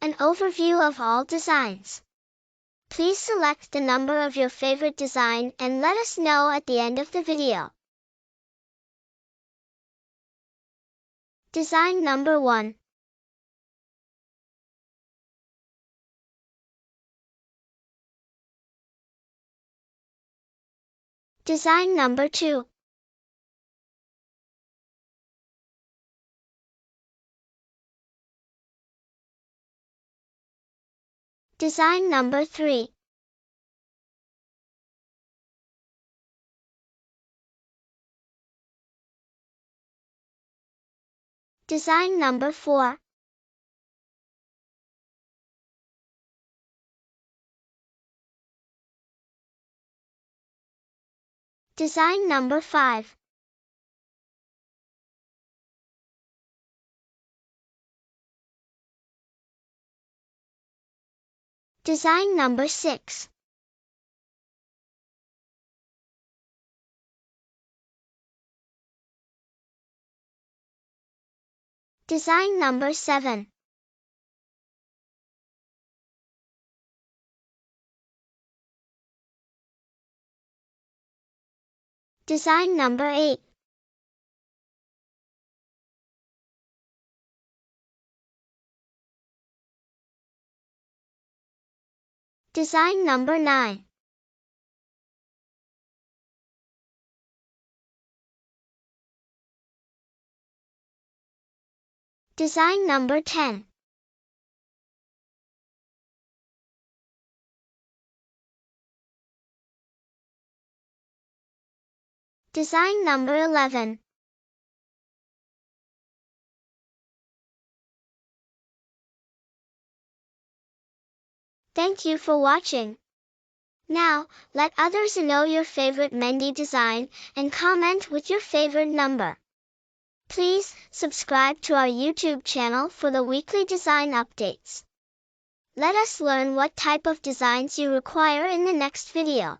An overview of all designs. Please select the number of your favorite design and let us know at the end of the video. Design number 1. Design number 2. Design number 3. Design number 4. Design number 5. Design number 6. Design number 7. Design number 8. Design number 9. Design number 10. Design number 11. Thank you for watching. Now, let others know your favorite Mehndi design and comment with your favorite number. Please subscribe to our YouTube channel for the weekly design updates. Let us learn what type of designs you require in the next video.